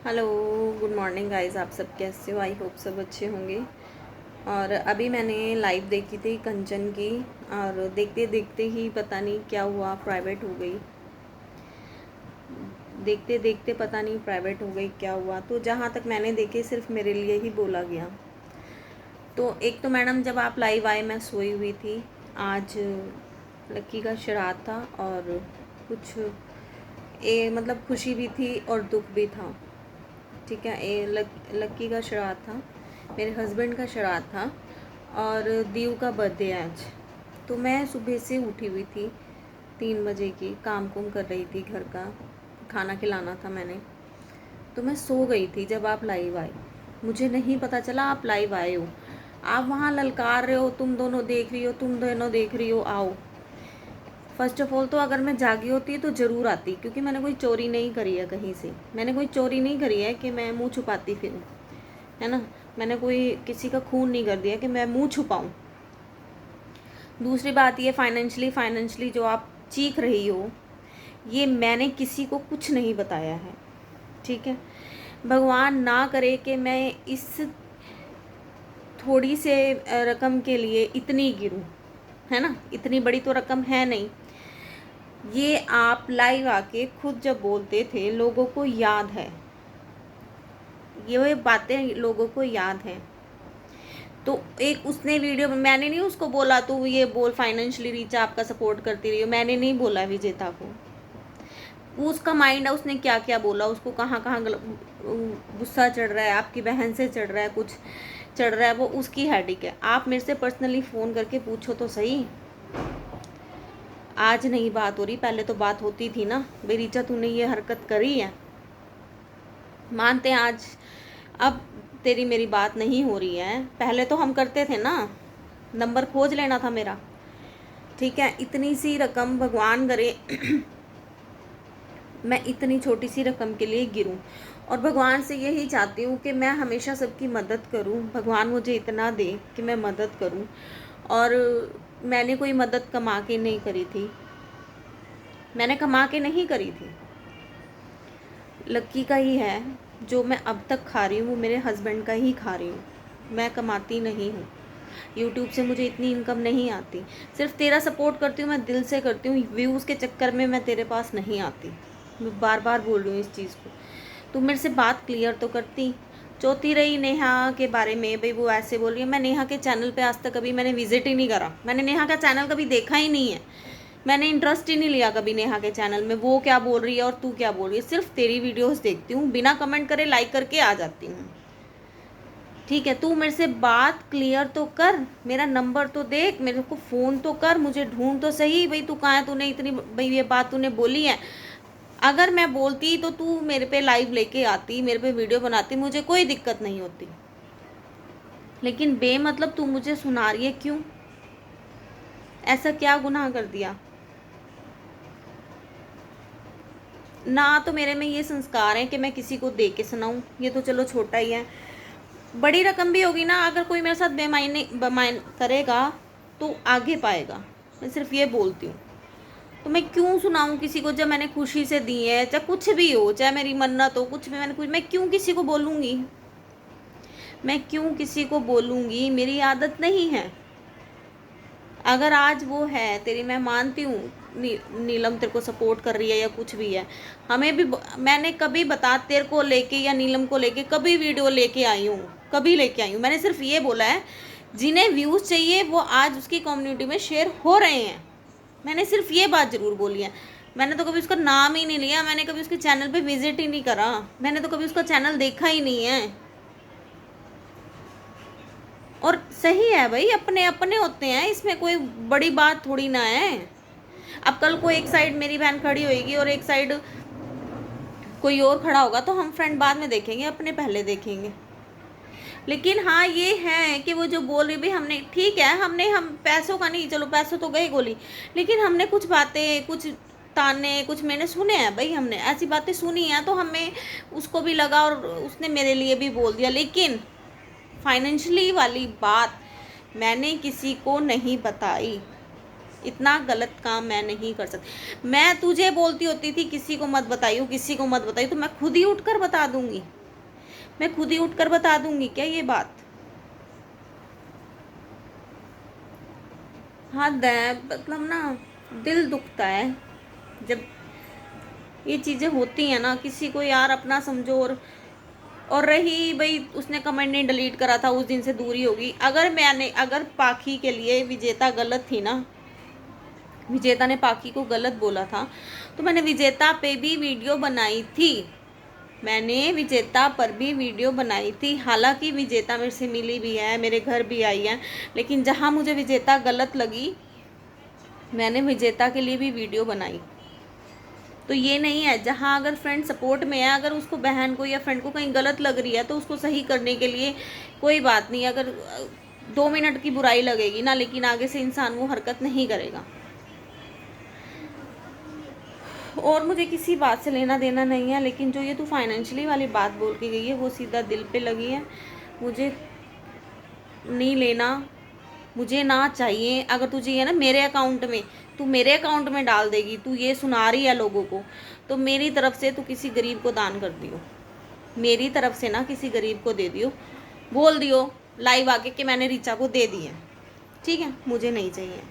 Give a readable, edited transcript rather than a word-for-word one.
Hello, good morning guys. आप सब कैसे हो? आई होप सब अच्छे होंगे। और अभी मैंने लाइव देखी थी कंचन की, और देखते देखते ही पता नहीं क्या हुआ, प्राइवेट हो गई। देखते देखते पता नहीं प्राइवेट हो गई क्या हुआ। तो जहाँ तक मैंने देखे सिर्फ मेरे लिए ही बोला गया। तो एक तो मैडम जब आप लाइव आए मैं सोई हुई थी। आज लक्की का श्राद्ध था और कुछ मतलब खुशी भी थी और दुख भी था। ठीक है, लक्की का श्राद्ध था, मेरे हस्बैंड का श्राद्ध था और दीव का बर्थडे आज। तो मैं सुबह से उठी हुई थी 3 बजे की, काम कुम कर रही थी, घर का खाना खिलाना था मैंने। तो मैं सो गई थी जब आप लाइव आए। मुझे नहीं पता चला आप लाइव आए हो। आप वहाँ ललकार रहे हो, तुम दोनों देख रही हो, तुम दोनों देख रही हो, आओ। फर्स्ट ऑफ ऑल तो अगर मैं जागी होती तो ज़रूर आती, क्योंकि मैंने कोई चोरी नहीं करी है कहीं से। मैंने कोई चोरी नहीं करी है कि मैं मुंह छुपाती फिरूँ, है ना। मैंने कोई किसी का खून नहीं कर दिया कि मैं मुंह छुपाऊँ। दूसरी बात ये, फाइनेंशली जो आप चीख रही हो, ये मैंने किसी को कुछ नहीं बताया है। ठीक है, भगवान ना करे कि मैं इस थोड़ी से रकम के लिए इतनी गिरूँ, है ना। इतनी बड़ी तो रकम है नहीं। ये आप लाइव आके खुद जब बोलते थे, लोगों को याद है, ये बातें लोगों को याद है। तो एक उसने वीडियो में, मैंने नहीं उसको बोला तू ये बोल फाइनेंशियली रीच आपका सपोर्ट करती रही हो, मैंने नहीं बोला विजेता को। वो उसका माइंड है, उसने क्या क्या बोला, उसको कहाँ कहाँ गुस्सा चढ़ रहा है, आपकी बहन से चढ़ रहा है, कुछ चढ़ रहा है, वो उसकी हेडेक है। आप मेरे से पर्सनली फ़ोन करके पूछो तो सही। आज नहीं बात हो रही, पहले तो बात होती थी ना, भाई रीचा तूने ये हरकत करी है, मानते हैं आज। अब तेरी मेरी बात नहीं हो रही है, पहले तो हम करते थे ना, नंबर खोज लेना था मेरा। ठीक है, इतनी सी रकम भगवान करे मैं इतनी छोटी सी रकम के लिए गिरूं, और भगवान से यही चाहती हूँ कि मैं हमेशा सबकी मदद करूँ। भगवान मुझे इतना दे कि मैं मदद करूँ। और मैंने कोई मदद कमा के नहीं करी थी, मैंने कमा के नहीं करी थी। लक्की का ही है, जो मैं अब तक खा रही हूँ वो मेरे हस्बैंड का ही खा रही हूँ। मैं कमाती नहीं हूँ, यूट्यूब से मुझे इतनी इनकम नहीं आती। सिर्फ तेरा सपोर्ट करती हूँ, मैं दिल से करती हूँ, व्यूज़ के चक्कर में मैं तेरे पास नहीं आती। मैं बार बार बोल रही हूँ इस चीज़ को। तू मेरे से बात क्लियर तो करती। चौथी रही नेहा के बारे में, भाई वो ऐसे बोल रही है। मैं नेहा के चैनल पे आज तक कभी मैंने विजिट ही नहीं करा, मैंने नेहा का चैनल कभी देखा ही नहीं है, मैंने इंटरेस्ट ही नहीं लिया कभी नेहा के चैनल में। वो क्या बोल रही है और तू क्या बोल रही है, सिर्फ तेरी वीडियोस देखती हूँ, बिना कमेंट करे लाइक करके आ जाती हूँ। ठीक है, तू मेरे से बात क्लियर तो कर, मेरा नंबर तो देख, मेरे को फ़ोन तो कर, मुझे ढूंढ तो सही, भाई तू कहाँ है, तूने इतनी भाई ये बात तूने बोली है। अगर मैं बोलती तो तू मेरे पे लाइव लेके आती, मेरे पे वीडियो बनाती, मुझे कोई दिक्कत नहीं होती। लेकिन बेमतलब तू मुझे सुना रही है, क्यों? ऐसा क्या गुनाह कर दिया? ना तो मेरे में ये संस्कार है कि मैं किसी को दे के सुनाऊं, ये तो चलो छोटा ही है। बड़ी रकम भी होगी ना, अगर कोई मेरे साथ बेमायन करेगा तो आगे पाएगा, मैं सिर्फ ये बोलती हूँ। तो मैं क्यों सुनाऊं किसी को, जब मैंने खुशी से दी है, चाहे कुछ भी हो, चाहे मेरी मन्नत हो, कुछ भी मैंने कुछ, मैं क्यों किसी को बोलूँगी, मैं क्यों किसी को बोलूँगी? मेरी आदत नहीं है। अगर आज वो है तेरी, मैं मानती हूँ नीलम तेरे को सपोर्ट कर रही है या कुछ भी है, हमें भी मैंने कभी बता तेरे को लेके या नीलम को लेके कभी वीडियो लेके आई हूँ, कभी लेके आई हूँ? मैंने सिर्फ ये बोला है जिन्हें व्यूज़ चाहिए वो आज उसकी कम्युनिटी में शेयर हो रहे हैं, मैंने सिर्फ ये बात ज़रूर बोली है। मैंने तो कभी उसका नाम ही नहीं लिया, मैंने कभी उसके चैनल पे विजिट ही नहीं करा, मैंने तो कभी उसका चैनल देखा ही नहीं है। और सही है भाई, अपने अपने होते हैं, इसमें कोई बड़ी बात थोड़ी ना है। अब कल को एक साइड मेरी बहन खड़ी होएगी और एक साइड कोई और खड़ा होगा, तो हम फ्रेंड बाद में देखेंगे, अपने पहले देखेंगे। लेकिन हाँ ये है कि वो जो बोल रही, भाई हमने, ठीक है, हम पैसों का नहीं, चलो पैसों तो गई गोली, लेकिन हमने कुछ बातें, कुछ ताने, कुछ मैंने सुने हैं भाई, हमने ऐसी बातें सुनी हैं, तो हमें उसको भी लगा और उसने मेरे लिए भी बोल दिया। लेकिन फाइनेंशियली वाली बात मैंने किसी को नहीं बताई, इतना गलत काम मैं नहीं कर सकती। मैं तुझे बोलती होती थी किसी को मत बताइयो, किसी को मत बताइयो, तो मैं खुद ही उठकर बता दूंगी, मैं खुद ही उठकर बता दूंगी क्या ये बात? हाँ मतलब ना दिल दुखता है जब ये चीज़ें होती हैं ना। किसी को यार अपना समझो। और रही भाई उसने कमेंट नहीं डिलीट करा था, उस दिन से दूरी होगी। अगर पाखी के लिए विजेता गलत थी ना, विजेता ने पाखी को गलत बोला था, तो मैंने विजेता पे भी वीडियो बनाई थी, मैंने विजेता पर भी वीडियो बनाई थी। हालांकि विजेता मेरे से मिली भी है, मेरे घर भी आई है, लेकिन जहाँ मुझे विजेता गलत लगी मैंने विजेता के लिए भी वीडियो बनाई। तो ये नहीं है, जहाँ अगर फ्रेंड सपोर्ट में है, अगर उसको बहन को या फ्रेंड को कहीं गलत लग रही है तो उसको सही करने के लिए कोई बात नहीं। अगर 2 मिनट की बुराई लगेगी ना, लेकिन आगे से इंसान वो हरकत नहीं करेगा। और मुझे किसी बात से लेना देना नहीं है, लेकिन जो ये तू फाइनेंशियली वाली बात बोल के गई है वो सीधा दिल पे लगी है। मुझे नहीं लेना, मुझे ना चाहिए। अगर तुझे ये ना मेरे अकाउंट में, तू मेरे अकाउंट में डाल देगी, तू ये सुना रही है लोगों को, तो मेरी तरफ से तू किसी गरीब को दान कर दियो, मेरी तरफ से ना किसी गरीब को दे दियो, बोल दियो लाइव आके कि मैंने रीचा को दे दी है, ठीक है? मुझे नहीं चाहिए।